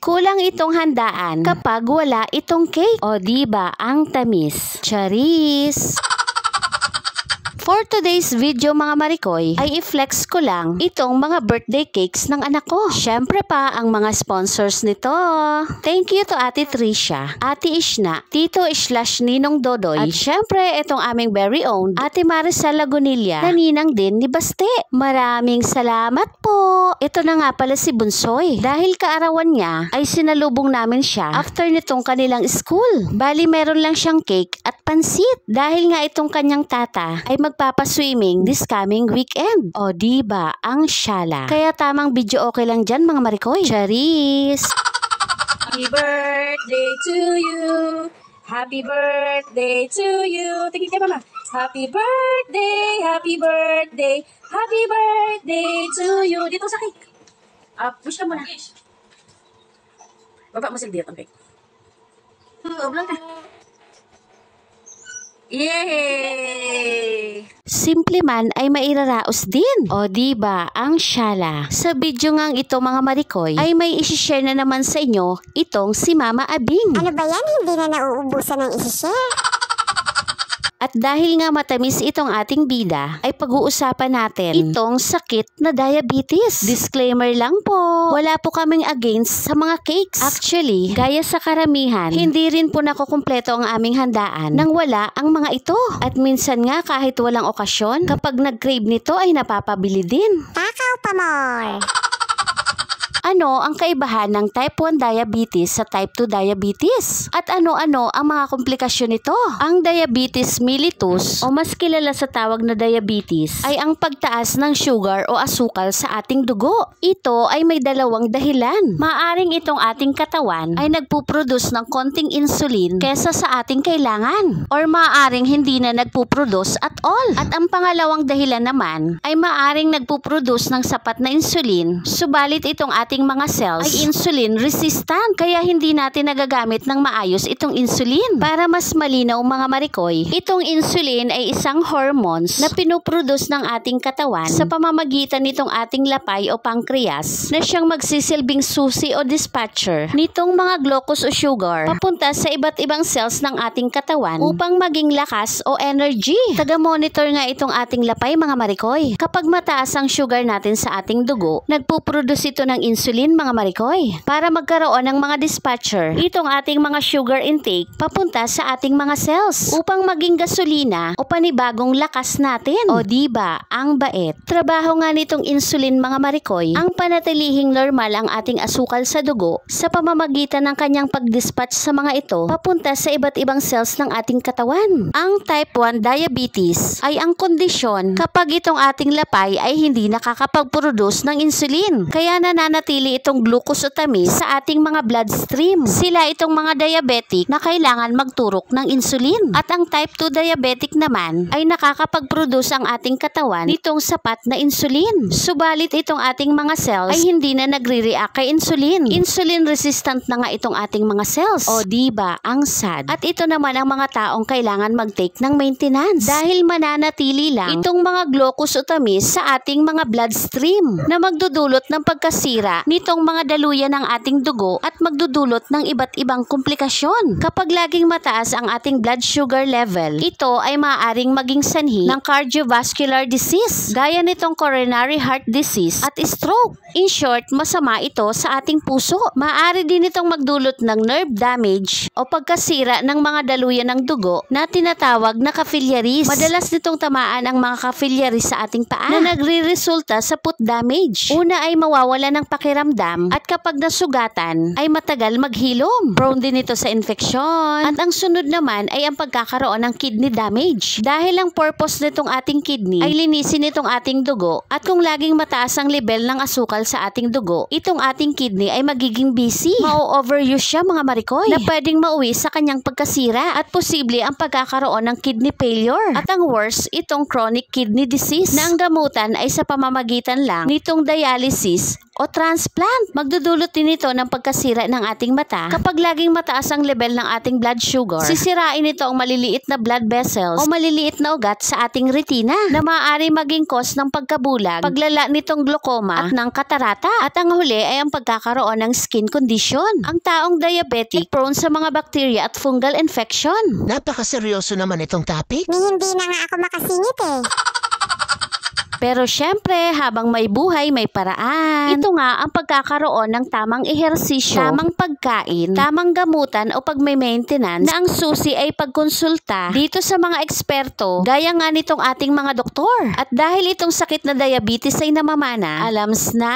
Kulang itong handaan kapag wala itong cake. O diba, ang tamis. Charis! For today's video mga Marikoy, ay i-flex ko lang itong mga birthday cakes ng anak ko. Syempre pa ang mga sponsors nito. Thank you to Ate Tricia, Ate Ishna, Tito /Ninong Dodoy, at syempre itong aming very own Ate Maricel Lagunilla na ninang din ni Baste. Maraming salamat po. Ito na nga pala si Bunsoy. Dahil kaarawan niya ay sinalubong namin siya after nitong kanilang school. Bali meron lang siyang cake at pansit. Dahil nga itong kanyang tata ay magpapaswimming this coming weekend. O diba, ang syala. Kaya tamang video okay lang dyan mga Marikoy. Charis! Happy birthday to you. Happy birthday to you. Tingin kay mama. Happy birthday, happy birthday, happy birthday to you. Dito sa cake. Push ka muna. Baba mo sila dito ang cake. Oblang ka. Yay! Simple man ay mairaraos din. O diba, ang syala. Sa video ngang ito mga Marikoy, ay may isi-share na naman sa inyo itong si Mama Abing. Ano ba yan? Hindi na nauubusan ng isi-share. At dahil nga matamis itong ating bida, ay pag-uusapan natin itong sakit na diabetes. Disclaimer lang po, wala po kaming against sa mga cakes. Actually, gaya sa karamihan, hindi rin po nakukumpleto ang aming handaan nang wala ang mga ito. At minsan nga kahit walang okasyon, kapag nag-crave nito ay napapabili din. Takaw pa more. Ano ang kaibahan ng type 1 diabetes sa type 2 diabetes? At ano-ano ang mga komplikasyon nito? Ang diabetes mellitus o mas kilala sa tawag na diabetes ay ang pagtaas ng sugar o asukal sa ating dugo. Ito ay may dalawang dahilan. Maaring itong ating katawan ay nagpuproduce ng konting insulin kesa sa ating kailangan. Or maaring hindi na nagpuproduce at all. At ang pangalawang dahilan naman ay maaring nagpuproduce ng sapat na insulin, subalit itong ating mga cells ay insulin resistant, kaya hindi natin nagagamit ng maayos itong insulin. Para mas malinaw mga Marikoy, itong insulin ay isang hormones na pinuproduce ng ating katawan sa pamamagitan nitong ating lapay o pancreas na siyang magsisilbing susi o dispatcher nitong mga glucose o sugar papunta sa iba't ibang cells ng ating katawan upang maging lakas o energy. Taga-monitor nga itong ating lapay mga Marikoy. Kapag mataas ang sugar natin sa ating dugo, nagpuproduce ito ng insulin mga Marikoy para magkaroon ng mga dispatcher itong ating mga sugar intake papunta sa ating mga cells upang maging gasolina o panibagong lakas natin. O diba, ang bait. Trabaho nga nitong insulin mga Marikoy ang panatilihing normal ang ating asukal sa dugo sa pamamagitan ng kanyang pag-dispatch sa mga ito papunta sa iba't ibang cells ng ating katawan. Ang type 1 diabetes ay ang kondisyon kapag itong ating lapay ay hindi nakakapag-produce ng insulin, kaya nananatili itong glucose o tamis sa ating mga bloodstream. Sila itong mga diabetic na kailangan magturok ng insulin. At ang type 2 diabetic naman ay nakakapag-produce ang ating katawan nitong sapat na insulin. Subalit itong ating mga cells ay hindi na nagre-react kay insulin. Insulin resistant na nga itong ating mga cells. O diba, ang sad. At ito naman ang mga taong kailangan mag-take ng maintenance dahil mananatili lang itong mga glucose o tamis sa ating mga bloodstream na magdudulot ng pagkasira nitong mga daluyan ng ating dugo at magdudulot ng iba't ibang komplikasyon. Kapag laging mataas ang ating blood sugar level, ito ay maaaring maging sanhi ng cardiovascular disease gaya nitong coronary heart disease at stroke. In short, masama ito sa ating puso. Maaari din itong magdulot ng nerve damage o pagkasira ng mga daluyan ng dugo na tinatawag na capillaries. Madalas nitong tamaan ang mga capillaries sa ating paa na nagre-resulta sa foot damage. Una ay mawawala ng pakiramdam at kapag nasugatan ay matagal maghilom. Prone din ito sa infeksyon. At ang sunod naman ay ang pagkakaroon ng kidney damage. Dahil ang purpose nitong ating kidney ay linisin itong ating dugo at kung laging mataas ang level ng asukal sa ating dugo, itong ating kidney ay magiging busy. Ma-overuse siya mga Marikoy na pwedeng mauwi sa kanyang pagkasira at posible ang pagkakaroon ng kidney failure. At ang worst, itong chronic kidney disease na ang gamutan ay sa pamamagitan lang nitong dialysis o transplant. Magdudulot din ito ng pagkasira pagkasira ng ating mata, kapag laging mataas ang level ng ating blood sugar, sisirain ito ang maliliit na blood vessels o maliliit na ugat sa ating retina na maaari maging cause ng pagkabulag, paglala nitong glaucoma at ng katarata. At ang huli ay ang pagkakaroon ng skin condition. Ang taong diabetic prone sa mga bacteria at fungal infection. Napakaseryoso naman itong topic. Ni hindi na nga ako makasingit eh. Pero syempre, habang may buhay, may paraan. Ito nga ang pagkakaroon ng tamang ehersisyo, tamang pagkain, tamang gamutan o pag-maintenance na ang susi ay pagkonsulta dito sa mga eksperto gaya nga nitong ating mga doktor. At dahil itong sakit na diabetes ay namamana, alams na.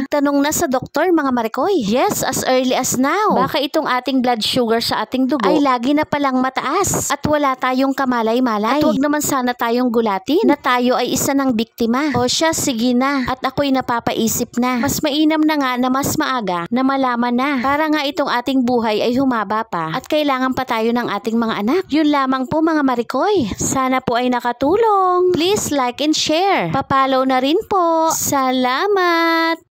Magtanong na sa doktor mga Marikoy. Yes, as early as now. Baka itong ating blood sugar sa ating dugo ay lagi na palang mataas at wala tayong kamalay-malay. At huwag naman sana tayong gulatin na tayo ay isa ng biktima. O siya, sige na. At ako'y napapaisip na. Mas mainam na nga na mas maaga na malaman na. Para nga itong ating buhay ay humaba pa at kailangan pa tayo ng ating mga anak. Yun lamang po mga Marikoy. Sana po ay nakatulong. Please like and share. Papalaw na rin po. Salamat!